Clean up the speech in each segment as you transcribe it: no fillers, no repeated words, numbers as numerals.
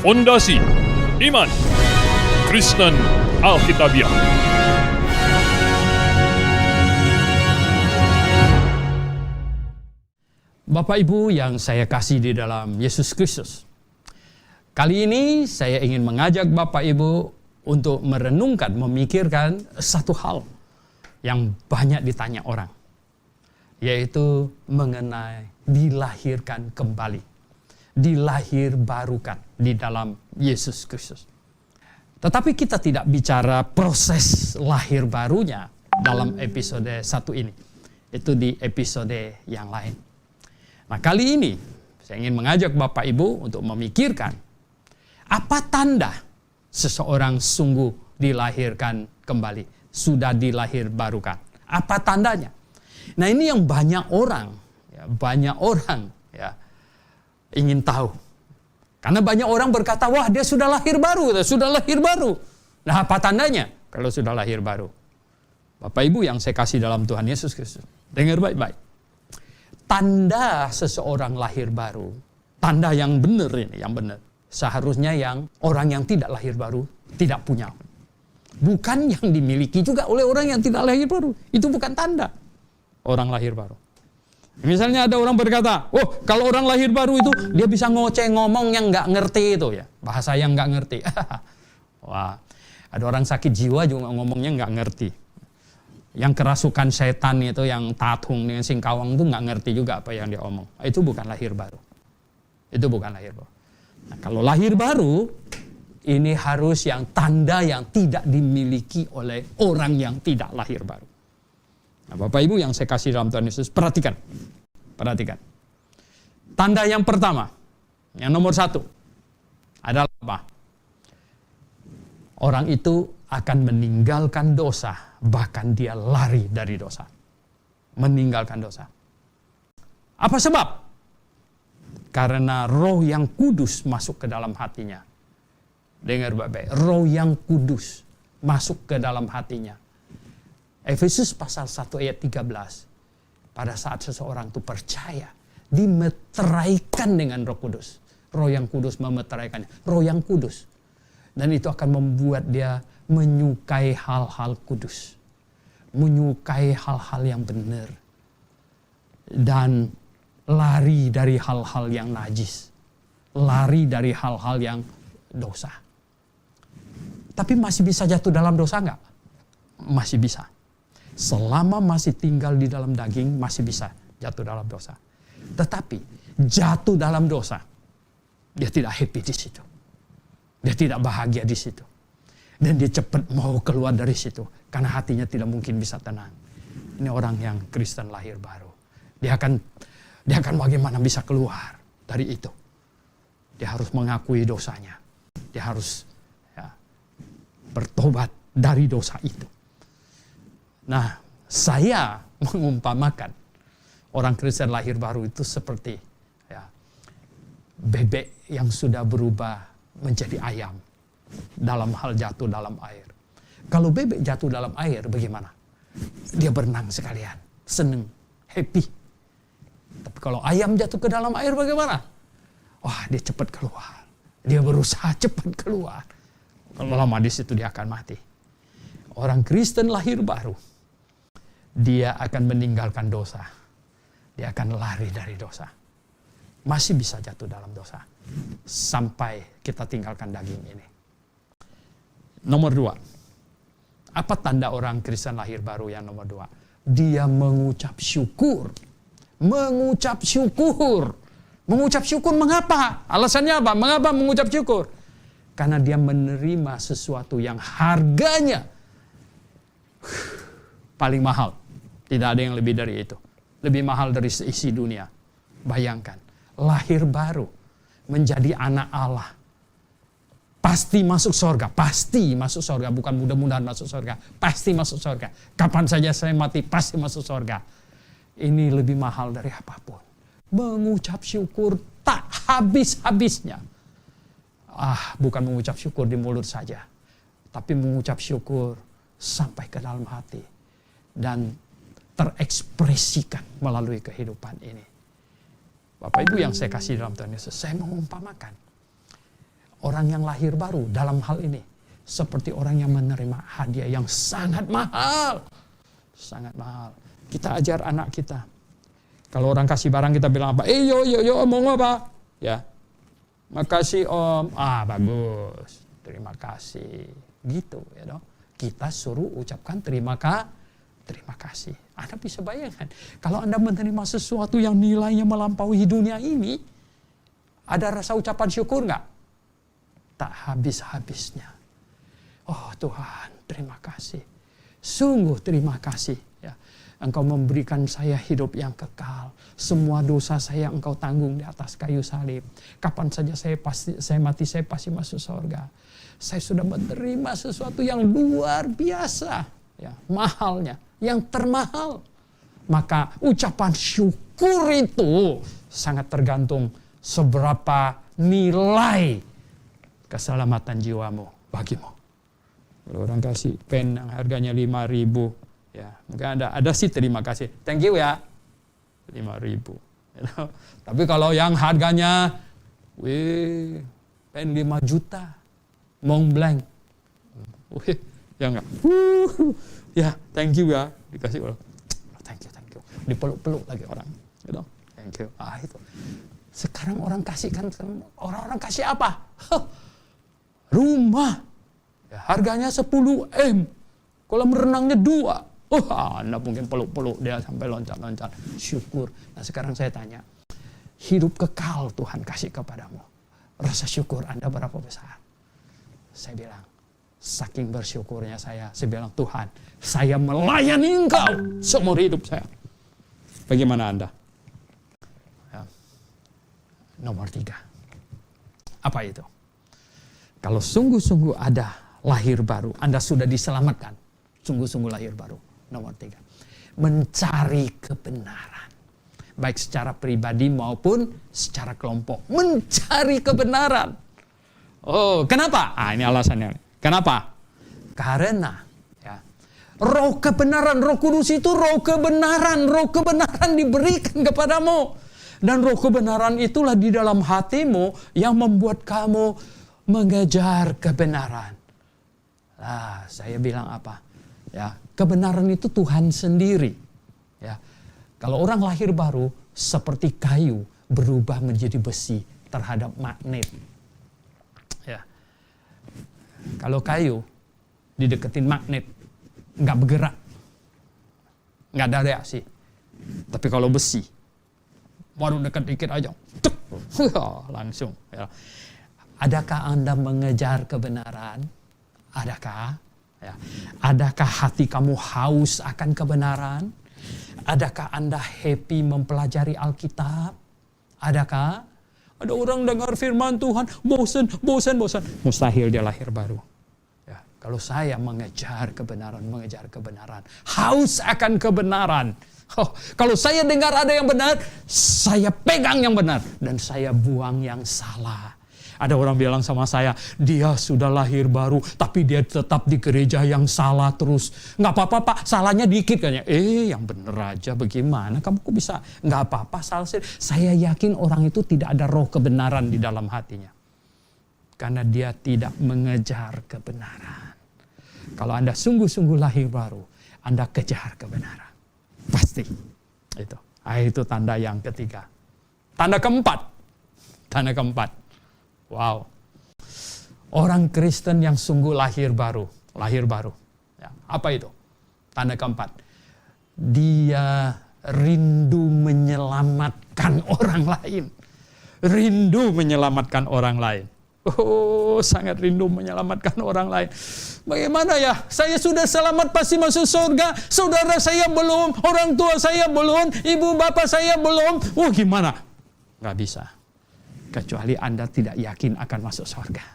Fondasi Iman Kristen Alkitabiah. Bapak Ibu yang saya kasih di dalam Yesus Kristus, kali ini saya ingin mengajak Bapak Ibu untuk merenungkan, memikirkan satu hal yang banyak ditanya orang, yaitu mengenai dilahirkan kembali, dilahir barukan di dalam Yesus Kristus. Tetapi kita tidak bicara proses lahir barunya dalam episode 1 ini. Itu di episode yang lain. Nah, kali ini saya ingin mengajak Bapak Ibu untuk memikirkan apa tanda seseorang sungguh dilahirkan kembali, sudah dilahir barukan. Apa tandanya? Nah, ini yang banyak orang ingin tahu. Karena banyak orang berkata, wah dia sudah lahir baru, sudah lahir baru. Nah, apa tandanya kalau sudah lahir baru? Bapak Ibu yang saya kasih dalam Tuhan Yesus Kristus, dengar baik-baik. Tanda seseorang lahir baru, tanda yang benar ini, yang benar. Seharusnya yang orang yang tidak lahir baru tidak punya. Bukan yang dimiliki juga oleh orang yang tidak lahir baru. Itu bukan tanda orang lahir baru. Misalnya ada orang berkata, oh kalau orang lahir baru itu dia bisa ngoceh ngomong yang nggak ngerti itu ya, bahasa yang nggak ngerti. Wah, ada orang sakit jiwa juga ngomongnya nggak ngerti. Yang kerasukan setan itu, yang tatung dengan singkawang itu nggak ngerti juga apa yang dia omong. Itu bukan lahir baru. Itu bukan lahir baru. Nah, kalau lahir baru, ini harus yang tanda yang tidak dimiliki oleh orang yang tidak lahir baru. Nah, Bapak Ibu yang saya kasih dalam Tuhan Yesus, perhatikan. Tanda yang pertama, yang nomor 1, adalah apa? Orang itu akan meninggalkan dosa, bahkan dia lari dari dosa. Meninggalkan dosa. Apa sebab? Karena Roh yang Kudus masuk ke dalam hatinya. Dengar baik-baik, Roh yang Kudus masuk ke dalam hatinya. Efesus pasal 1 ayat 13. Pada saat seseorang itu percaya, dimeteraikan dengan Roh Kudus. Roh yang Kudus memeteraikannya. Roh yang Kudus. Dan itu akan membuat dia menyukai hal-hal kudus. Menyukai hal-hal yang benar. Dan lari dari hal-hal yang najis. Lari dari hal-hal yang dosa. Tapi masih bisa jatuh dalam dosa enggak? Masih bisa. Selama masih tinggal di dalam daging, masih bisa jatuh dalam dosa. Tetapi jatuh dalam dosa, dia tidak happy di situ. Dia tidak bahagia di situ. Dan dia cepat mau keluar dari situ. Karena hatinya tidak mungkin bisa tenang. Ini orang yang Kristen lahir baru. Dia akan bagaimana bisa keluar dari itu. Dia harus mengakui dosanya. Dia harus bertobat dari dosa itu. Nah, saya mengumpamakan orang Kristen lahir baru itu seperti bebek yang sudah berubah menjadi ayam dalam hal jatuh dalam air. Kalau bebek jatuh dalam air bagaimana? Dia berenang sekalian, seneng, happy. Tapi kalau ayam jatuh ke dalam air bagaimana? Wah, dia cepat keluar. Dia berusaha cepat keluar. Kalau lama di situ dia akan mati. Orang Kristen lahir baru, dia akan meninggalkan dosa. Dia akan lari dari dosa. Masih bisa jatuh dalam dosa. Sampai kita tinggalkan daging ini. Nomor 2. Apa tanda orang Kristen lahir baru yang nomor 2? Dia mengucap syukur. Mengucap syukur. Mengucap syukur mengapa? Alasannya apa? Mengapa mengucap syukur? Karena dia menerima sesuatu yang harganya paling mahal. Tidak ada yang lebih dari itu. Lebih mahal dari seisi dunia. Bayangkan, lahir baru, menjadi anak Allah. Pasti masuk surga, pasti masuk surga. Bukan mudah-mudahan masuk surga, pasti masuk surga. Kapan saja saya mati, pasti masuk surga. Ini lebih mahal dari apapun. Mengucap syukur tak habis-habisnya. Bukan mengucap syukur di mulut saja. Tapi mengucap syukur sampai ke dalam hati dan terekspresikan melalui kehidupan ini. Bapak Ibu yang saya kasih dalam Tuhan Yesus, saya mengumpamakan orang yang lahir baru dalam hal ini seperti orang yang menerima hadiah yang sangat mahal. Sangat mahal. Kita ajar anak kita. Kalau orang kasih barang kita bilang apa? Yo mau apa? Ya. Makasih Om. Bagus. Terima kasih. Gitu ya dong. Kita suruh ucapkan terima kasih. Anda bisa bayangkan, kalau Anda menerima sesuatu yang nilainya melampaui dunia ini, ada rasa ucapan syukur nggak? Tak habis-habisnya. Oh Tuhan, terima kasih. Sungguh terima kasih. Ya. Engkau memberikan saya hidup yang kekal. Semua dosa saya Engkau tanggung di atas kayu salib. Kapan saja saya mati, saya pasti masuk surga. Saya sudah menerima sesuatu yang luar biasa. Ya, mahalnya, yang termahal. Maka ucapan syukur itu sangat tergantung seberapa nilai keselamatan jiwamu bagimu. Kalau orang kasih pen yang harganya 5.000, ya mungkin ada sih terima kasih, thank you ya, 5.000. Tapi kalau yang harganya, pen 5 juta, Montblanc, ya enggak, ya thank you ya, dikasih orang, thank you, dipeluk-peluk lagi orang, gitu, thank you, itu. Sekarang orang kasihkan, orang kasih apa? Rumah, ya, harganya 10M, kolam renangnya 2. Anda mungkin peluk-peluk dia sampai loncat-loncat, syukur. Nah sekarang saya tanya, hidup kekal Tuhan kasih kepadamu, rasa syukur Anda berapa besar? Saya bilang, saking bersyukurnya saya bilang, Tuhan, saya melayani Engkau seumur hidup saya. Bagaimana Anda? Ya. Nomor 3. Apa itu? Kalau sungguh-sungguh ada lahir baru, Anda sudah diselamatkan. Sungguh-sungguh lahir baru. Nomor 3. Mencari kebenaran. Baik secara pribadi maupun secara kelompok. Mencari kebenaran. Oh, kenapa? Ini alasannya. Kenapa? Karena ya, roh kebenaran, Roh Kudus itu roh kebenaran. Roh kebenaran diberikan kepadamu. Dan roh kebenaran itulah di dalam hatimu yang membuat kamu mengejar kebenaran. Nah, saya bilang apa? Ya, kebenaran itu Tuhan sendiri. Ya, kalau orang lahir baru seperti kayu berubah menjadi besi terhadap magnet. Ya, kalau kayu dideketin magnet nggak bergerak, nggak ada reaksi. Tapi kalau besi, baru dekat dikit aja, langsung. Ya. Adakah Anda mengejar kebenaran? Adakah? Ya. Adakah hati kamu haus akan kebenaran? Adakah Anda happy mempelajari Alkitab? Adakah? Ada orang dengar firman Tuhan, bosan. Mustahil dia lahir baru. Ya. Kalau saya mengejar kebenaran, haus akan kebenaran. Kalau saya dengar ada yang benar, saya pegang yang benar. Dan saya buang yang salah. Ada orang bilang sama saya, dia sudah lahir baru, tapi dia tetap di gereja yang salah terus. Nggak apa-apa Pak, salahnya dikit kayaknya. Yang bener aja bagaimana? Kamu kok bisa? Nggak apa-apa salah. Saya yakin orang itu tidak ada roh kebenaran di dalam hatinya. Karena dia tidak mengejar kebenaran. Kalau Anda sungguh-sungguh lahir baru, Anda kejar kebenaran. Pasti. Itu tanda yang ketiga. Tanda keempat. Wow. Orang Kristen yang sungguh lahir baru. Ya, apa itu? Tanda keempat. Dia rindu menyelamatkan orang lain. Sangat rindu menyelamatkan orang lain. Bagaimana ya? Saya sudah selamat pasti masuk surga. Saudara saya belum, orang tua saya belum, ibu bapak saya belum. Gimana? Nggak bisa. Kecuali Anda tidak yakin akan masuk surga.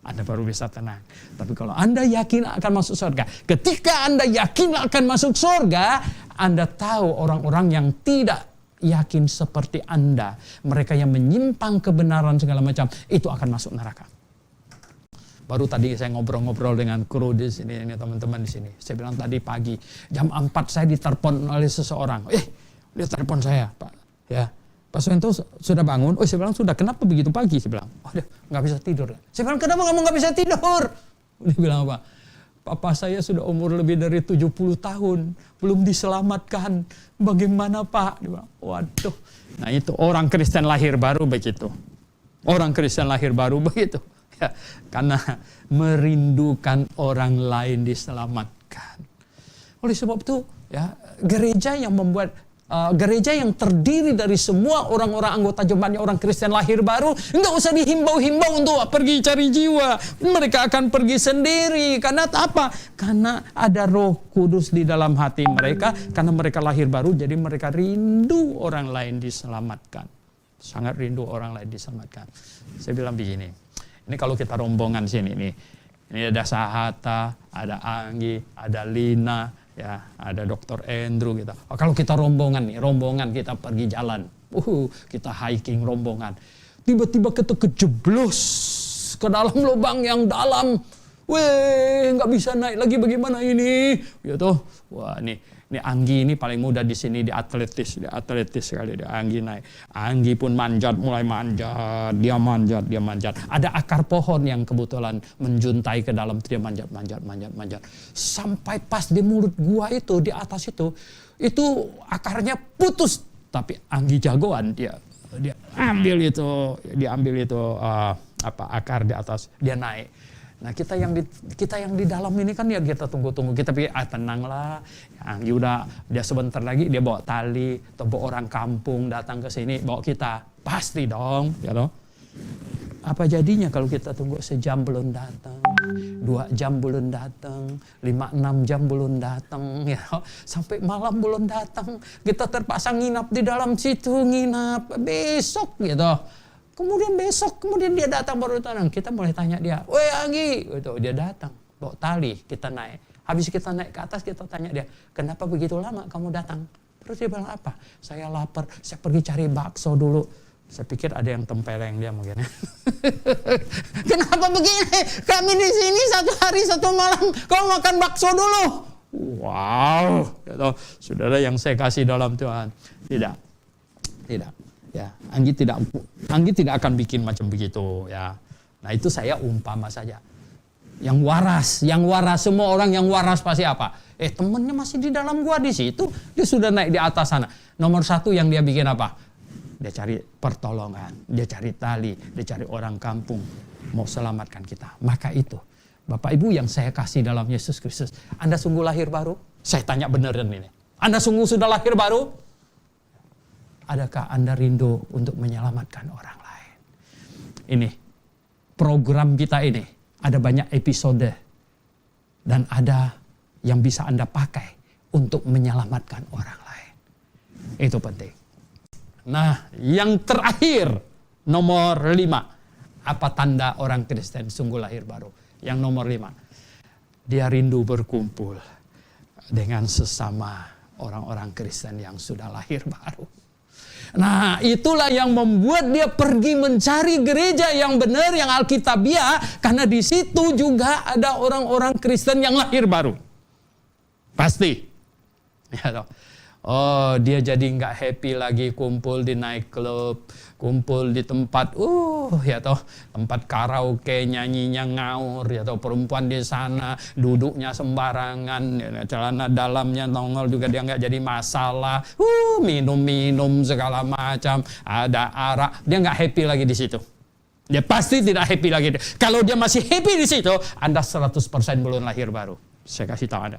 Anda baru bisa tenang. Tapi kalau Anda yakin akan masuk surga, ketika Anda yakin akan masuk surga, Anda tahu orang-orang yang tidak yakin seperti Anda, mereka yang menyimpang kebenaran segala macam, itu akan masuk neraka. Baru tadi saya ngobrol-ngobrol dengan kru di sini, ini teman-teman di sini. Saya bilang tadi pagi jam 4 saya ditelepon oleh seseorang. Dia telepon saya, Pak. Ya, Pak Suento sudah bangun? Saya bilang sudah. Kenapa begitu pagi? Saya bilang, dia nggak bisa tidur. Saya bilang, kenapa kamu nggak bisa tidur? Dia bilang apa? Papa saya sudah umur lebih dari 70 tahun, belum diselamatkan. Bagaimana Pak? Dia bilang, waduh. Nah itu orang Kristen lahir baru begitu. Orang Kristen lahir baru begitu. Ya, karena merindukan orang lain diselamatkan. Oleh sebab itu, ya, gereja yang terdiri dari semua orang-orang anggota jemaatnya orang Kristen lahir baru, enggak usah dihimbau-himbau untuk pergi cari jiwa. Mereka akan pergi sendiri. Karena apa? Karena ada Roh Kudus di dalam hati mereka. Karena mereka lahir baru, jadi mereka rindu orang lain diselamatkan. Sangat rindu orang lain diselamatkan. Saya bilang begini, ini kalau kita rombongan sini nih, ini ada Sahata, ada Anggi, ada Lina, ya, ada Dr. Andrew gitu. Kalau kita rombongan kita pergi jalan, kita hiking rombongan, tiba-tiba kita kejeblos ke dalam lubang yang dalam, nggak bisa naik lagi, bagaimana ini? Gitu. Wah, ini Anggi ini paling muda di sini, di atletis sekali dia. Anggi naik. Anggi pun mulai manjat, dia manjat. Ada akar pohon yang kebetulan menjuntai ke dalam, dia manjat. Sampai pas di mulut gua itu, di atas itu akarnya putus. Tapi Anggi jagoan, dia ambil itu akar di atas, dia naik. Nah kita yang di dalam ini kan ya kita tunggu. Kita pikir tenanglah. Anggi dia sebentar lagi dia bawa tali atau bawa orang kampung datang ke sini bawa kita. Pasti dong, ya toh. Apa jadinya kalau kita tunggu sejam belum datang, 2 jam belum datang, 5-6 jam belum datang, ya toh. Sampai malam belum datang. Kita terpaksa nginap di dalam situ, besok gitu. Kemudian dia datang baru datang. Kita mulai tanya dia, "Woi Anggi," gitu. Dia datang, bawa tali, kita naik. Habis kita naik ke atas, kita tanya dia, "Kenapa begitu lama kamu datang?" Terus dia bilang apa? "Saya lapar, saya pergi cari bakso dulu." Saya pikir ada yang tempeleng dia mungkin. "Kenapa begini? Kami di sini 1 hari 1 malam, kau makan bakso dulu." Wow, gitu. Saudara yang saya kasih dalam Tuhan. Tidak. Ya, Anggi tidak akan bikin macam begitu, ya. Nah, itu saya umpama saja. Yang waras, semua orang yang waras pasti apa? Temennya masih di dalam gua di situ, dia sudah naik di atas sana. Nomor 1 yang dia bikin apa? Dia cari pertolongan, dia cari tali, dia cari orang kampung mau selamatkan kita. Maka itu, Bapak Ibu yang saya kasih dalam Yesus Kristus, Anda sungguh lahir baru? Saya tanya beneran ini. Anda sungguh sudah lahir baru? Adakah Anda rindu untuk menyelamatkan orang lain? Ini, program kita ini, ada banyak episode. Dan ada yang bisa Anda pakai untuk menyelamatkan orang lain. Itu penting. Nah, yang terakhir, nomor 5. Apa tanda orang Kristen sungguh lahir baru? Yang nomor 5. Dia rindu berkumpul dengan sesama orang-orang Kristen yang sudah lahir baru. Nah, itulah yang membuat dia pergi mencari gereja yang benar, yang Alkitabiah, karena di situ juga ada orang-orang Kristen yang lahir baru. Pasti. Ya, dia jadi nggak happy lagi kumpul di nightclub, kumpul di tempat, tempat karaoke, nyanyinya ngaur, ya toh, perempuan di sana duduknya sembarangan, celana dalamnya nongol juga dia nggak jadi masalah, minum segala macam, ada arak, dia nggak happy lagi di situ. Dia pasti tidak happy lagi. Kalau dia masih happy di situ, Anda 100% belum lahir baru. Saya kasih tahu Anda,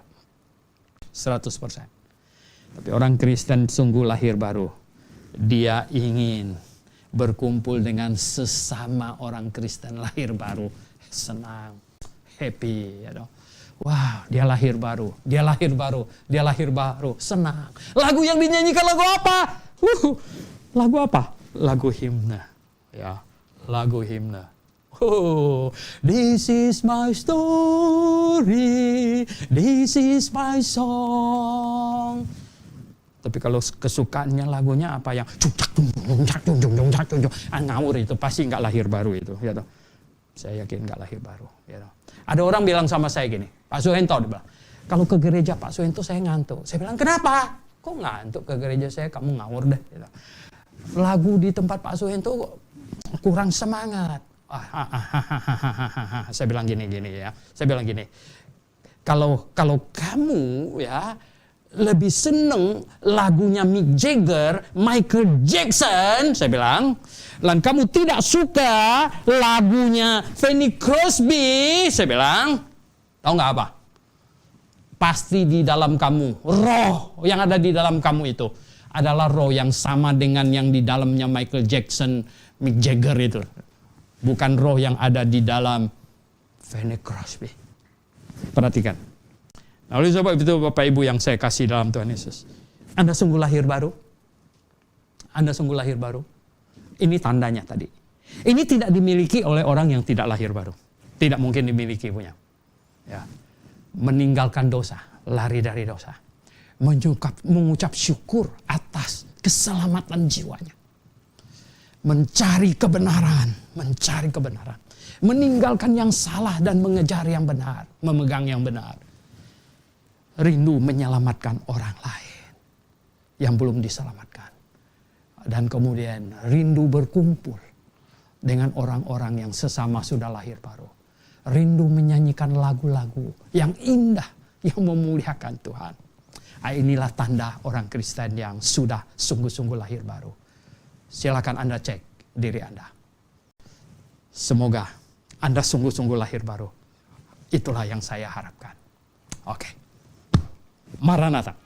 100%. Tapi orang Kristen sungguh lahir baru. Dia ingin berkumpul dengan sesama orang Kristen lahir baru. Senang, happy. Ya dong. Wah, dia lahir baru. Dia lahir baru. Senang. Lagu yang dinyanyikan lagu apa? Lagu apa? Lagu himne. Ya, lagu himne. This is my story. This is my song. Tapi kalau kesukaannya lagunya apa yang ngawur itu pasti nggak lahir baru itu, ya toh. Saya yakin nggak lahir baru. Gitu. Ada orang bilang sama saya gini, Pak Suhento, dia bilang, kalau ke gereja Pak Suhento saya ngantuk. Saya bilang, kenapa? Kok ngantuk ke gereja saya? Kamu ngawur deh. Gitu. Lagu di tempat Pak Suhento kurang semangat. Saya bilang gini ya. Saya bilang gini, kalau kamu ya lebih seneng lagunya Mick Jagger, Michael Jackson, saya bilang, dan kamu tidak suka lagunya Fanny Crosby, saya bilang, tahu nggak apa? Pasti di dalam kamu, roh yang ada di dalam kamu itu adalah roh yang sama dengan yang di dalamnya Michael Jackson, Mick Jagger itu. Bukan roh yang ada di dalam Fanny Crosby. Perhatikan. Nah, oleh sebab itu Bapak Ibu yang saya kasih dalam Tuhan Yesus. Anda sungguh lahir baru? Anda sungguh lahir baru? Ini tandanya tadi. Ini tidak dimiliki oleh orang yang tidak lahir baru. Tidak mungkin dimiliki punya. Ya. Meninggalkan dosa, lari dari dosa. Mengucap syukur atas keselamatan jiwanya. Mencari kebenaran. Meninggalkan yang salah dan mengejar yang benar. Memegang yang benar. Rindu menyelamatkan orang lain yang belum diselamatkan. Dan kemudian rindu berkumpul dengan orang-orang yang sesama sudah lahir baru. Rindu menyanyikan lagu-lagu yang indah, yang memuliakan Tuhan. Inilah tanda orang Kristen yang sudah sungguh-sungguh lahir baru. Silakan Anda cek diri Anda. Semoga Anda sungguh-sungguh lahir baru. Itulah yang saya harapkan. Oke. Maranatha.